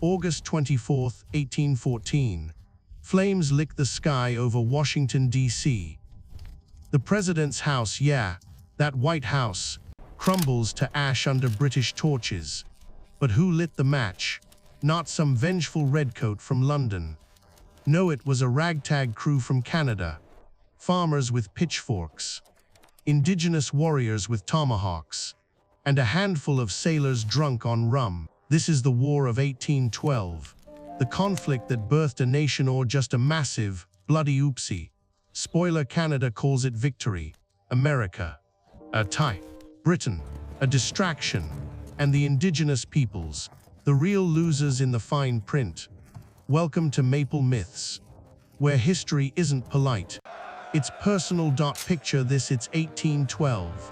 August 24, 1814. Flames lick the sky over Washington, D.C. The president's house, yeah, that White House, crumbles to ash under British torches. But who lit the match? Not some vengeful redcoat from London. No, it was a ragtag crew from Canada. Farmers with pitchforks, indigenous warriors with tomahawks, and a handful of sailors drunk on rum. This is the War of 1812, the conflict that birthed a nation, or just a massive, bloody oopsie. Spoiler: Canada calls it victory, America a tie, Britain a distraction, and the indigenous peoples, the real losers in the fine print. Welcome to Maple Myths, where history isn't polite. It's personal. Picture this: it's 1812.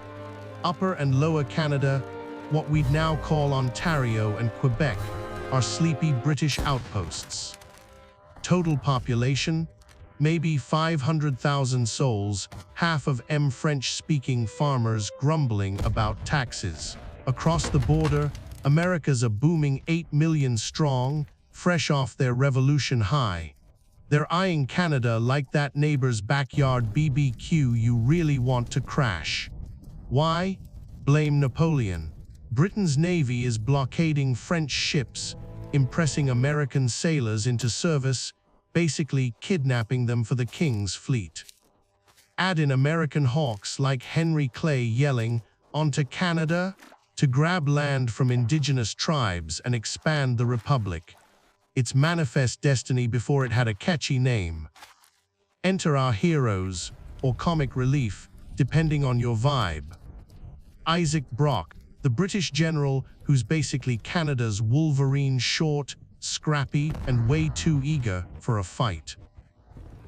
Upper and Lower Canada, what we'd now call Ontario and Quebec, are sleepy British outposts. Total population, maybe 500,000 souls, half of French-speaking farmers grumbling about taxes. Across the border, America's a booming 8 million strong, fresh off their revolution high. They're eyeing Canada like that neighbor's backyard BBQ you really want to crash. Why? Blame Napoleon. Britain's navy is blockading French ships, impressing American sailors into service, basically kidnapping them for the king's fleet. Add in American hawks like Henry Clay yelling, "Onto Canada!" to grab land from indigenous tribes and expand the republic. Its manifest destiny before it had a catchy name. Enter our heroes, or comic relief, depending on your vibe. Isaac Brock, the British general who's basically Canada's Wolverine, short, scrappy, and way too eager for a fight.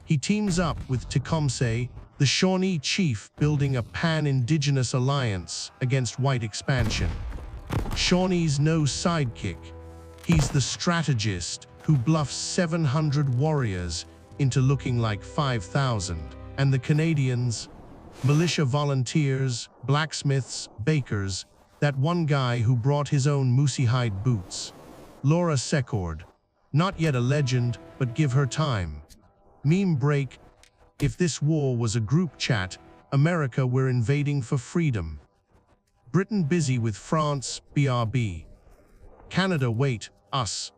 He teams up with Tecumseh, the Shawnee chief, building a pan-indigenous alliance against white expansion. Shawnee's no sidekick. He's the strategist who bluffs 700 warriors into looking like 5,000. And the Canadians? Militia volunteers, blacksmiths, bakers, that one guy who brought his own moosey hide boots. Laura Secord. Not yet a legend, but give her time. Meme break: if this war was a group chat, America we're invading for freedom. Britain busy with France, BRB. Canada wait, us.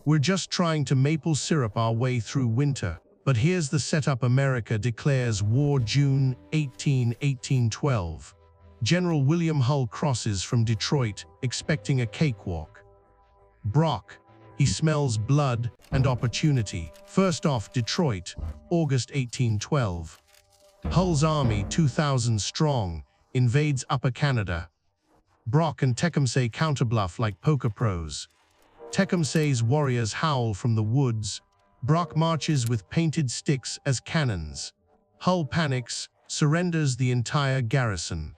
We're just trying to maple syrup our way through winter. But here's the setup: America declares war June 18, 1812. General William Hull crosses from Detroit, expecting a cakewalk. Brock, he smells blood and opportunity. First off, Detroit, August 1812. Hull's army, 2,000 strong, invades Upper Canada. Brock and Tecumseh counterbluff like poker pros. Tecumseh's warriors howl from the woods. Brock marches with painted sticks as cannons. Hull panics, surrenders the entire garrison.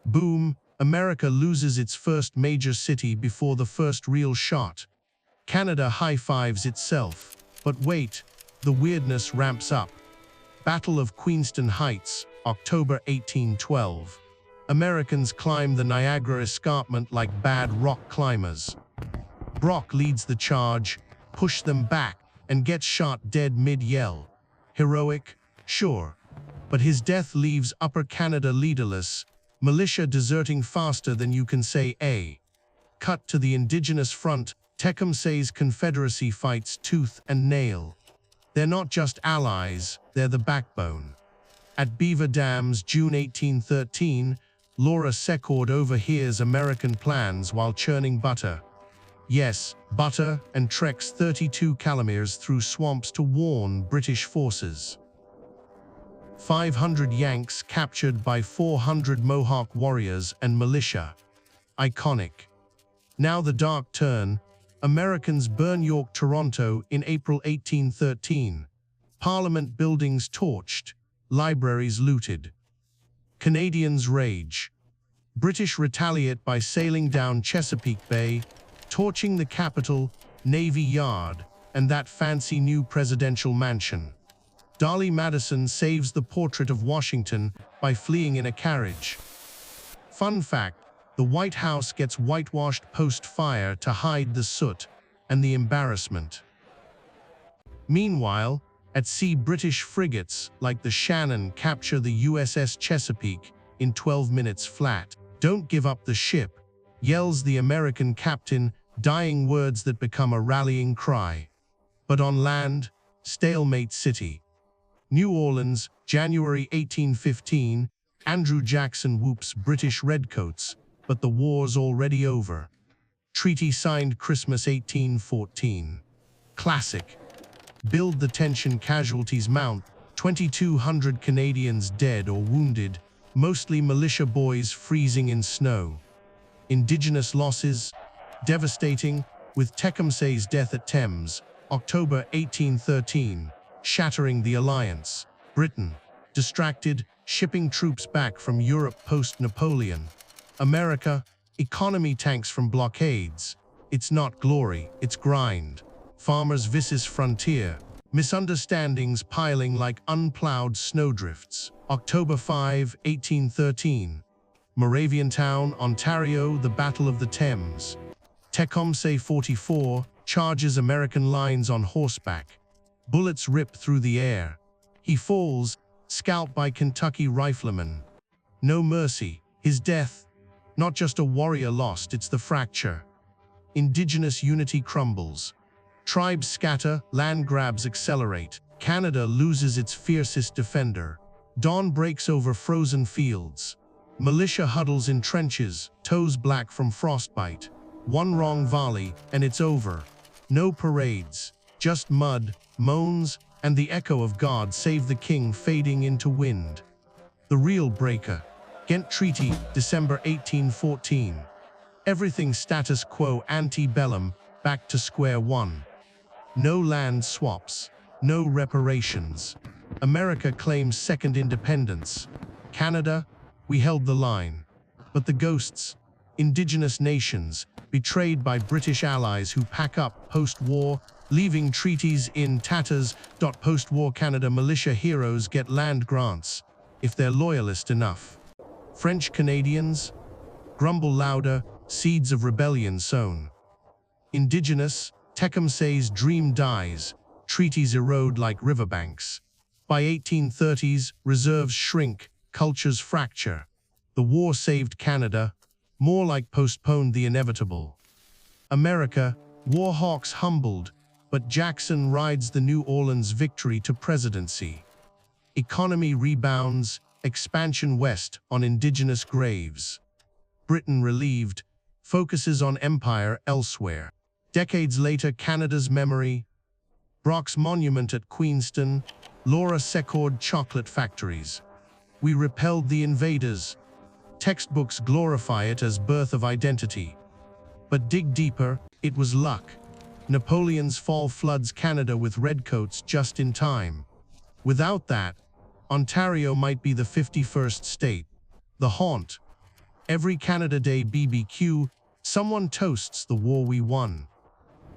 Boom, America loses its first major city before the first real shot. Canada high-fives itself. But wait, the weirdness ramps up. Battle of Queenston Heights, October 1812. Americans climb the Niagara Escarpment like bad rock climbers. Brock leads the charge, push them back, and gets shot dead mid-yell. Heroic? Sure. But his death leaves Upper Canada leaderless, militia deserting faster than you can say A. Cut to the indigenous front. Tecumseh's Confederacy fights tooth and nail. They're not just allies, they're the backbone. At Beaver Dams, June 1813, Laura Secord overhears American plans while churning butter. Yes, butter, and treks 32 kilometers through swamps to warn British forces. 500 Yanks captured by 400 Mohawk warriors and militia. Iconic. Now the dark turn. Americans burn York, Toronto in April 1813. Parliament buildings torched, libraries looted. Canadians rage. British retaliate by sailing down Chesapeake Bay, torching the Capitol, Navy Yard, and that fancy new presidential mansion. Dolly Madison saves the portrait of Washington by fleeing in a carriage. Fun fact: the White House gets whitewashed post-fire to hide the soot. and the embarrassment. Meanwhile, at sea, British frigates like the Shannon capture the USS Chesapeake in 12 minutes flat. "Don't give up the ship," yells the American captain, dying words that become a rallying cry. But on land, stalemate city. New Orleans, January 1815, Andrew Jackson whoops British redcoats, but the war's already over. Treaty signed Christmas 1814. Classic. Build the tension, casualties mount, 2,200 Canadians dead or wounded, mostly militia boys freezing in snow. Indigenous losses, devastating, with Tecumseh's death at Thames, October 1813, shattering the alliance. Britain, distracted, shipping troops back from Europe post-Napoleon. America, economy tanks from blockades. It's not glory, it's grind. Farmers vs. frontier, misunderstandings piling like unplowed snowdrifts. October 5, 1813. Moravian Town, Ontario, the Battle of the Thames. Tecumseh 44 charges American lines on horseback. Bullets rip through the air. He falls, scalped by Kentucky riflemen. No mercy. His death, not just a warrior lost, it's the fracture. Indigenous unity crumbles. Tribes scatter, land grabs accelerate. Canada loses its fiercest defender. Dawn breaks over frozen fields. Militia huddles in trenches, toes black from frostbite. One wrong volley, and it's over. No parades, just mud, moans, and the echo of "God Save the King" fading into wind. The real breaker. Ghent Treaty, December 1814. Everything status quo ante bellum, back to square one. No land swaps, no reparations. America claims second independence. Canada, we held the line. But the ghosts, indigenous nations, betrayed by British allies who pack up post-war, leaving treaties in tatters. Post-war Canada militia heroes get land grants, if they're loyalist enough. French Canadians, grumble louder, seeds of rebellion sown. Indigenous, Tecumseh's dream dies, treaties erode like riverbanks. By 1830s, reserves shrink, cultures fracture. The war saved Canada, more like postponed the inevitable. America, war hawks humbled, but Jackson rides the New Orleans victory to presidency. Economy rebounds, expansion west on indigenous graves. Britain relieved, focuses on empire elsewhere. Decades later, Canada's memory, Brock's monument at Queenston, Laura Secord chocolate factories. We repelled the invaders. Textbooks glorify it as birth of identity. But dig deeper, it was luck. Napoleon's fall floods Canada with redcoats just in time. Without that, Ontario might be the 51st state. The haunt. Every Canada Day BBQ, someone toasts the war we won.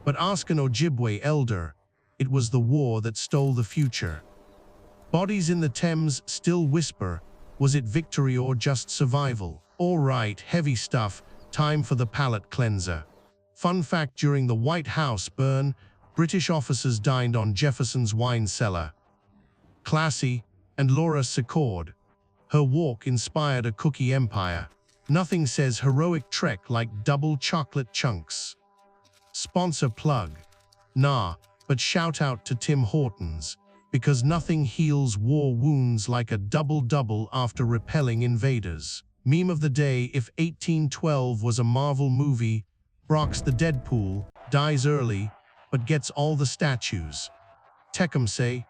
But ask an Ojibwe elder, it was the war that stole the future. Bodies in the Thames still whisper, was it victory or just survival? All right, heavy stuff, time for the palate cleanser. Fun fact: during the White House burn, British officers dined on Jefferson's wine cellar. Classy, and Laura Secord. Her walk inspired a cookie empire. Nothing says heroic trek like double chocolate chunks. Sponsor plug. Nah, but shout out to Tim Hortons, because nothing heals war wounds like a double-double after repelling invaders. Meme of the day: if 1812 was a Marvel movie, Brock's the Deadpool, dies early, but gets all the statues. Tecumseh,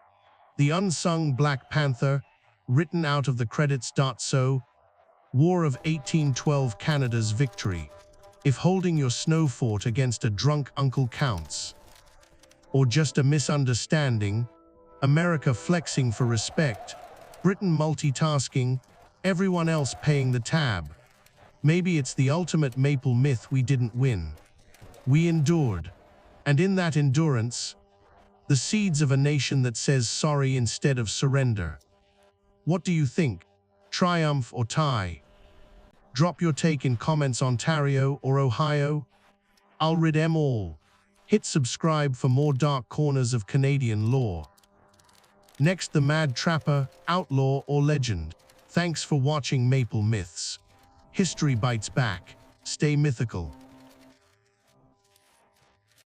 the unsung Black Panther, written out of the credits. So, War of 1812, Canada's victory. If holding your snow fort against a drunk uncle counts. Or just a misunderstanding, America flexing for respect, Britain multitasking, everyone else paying the tab. Maybe it's the ultimate maple myth: we didn't win. We endured. And in that endurance, the seeds of a nation that says sorry instead of surrender. What do you think? Triumph or tie? Drop your take in comments. Ontario or Ohio? I'll read 'em all. Hit subscribe for more dark corners of Canadian lore. Next, the Mad Trapper, Outlaw or Legend. Thanks for watching Maple Myths. History bites back. Stay mythical.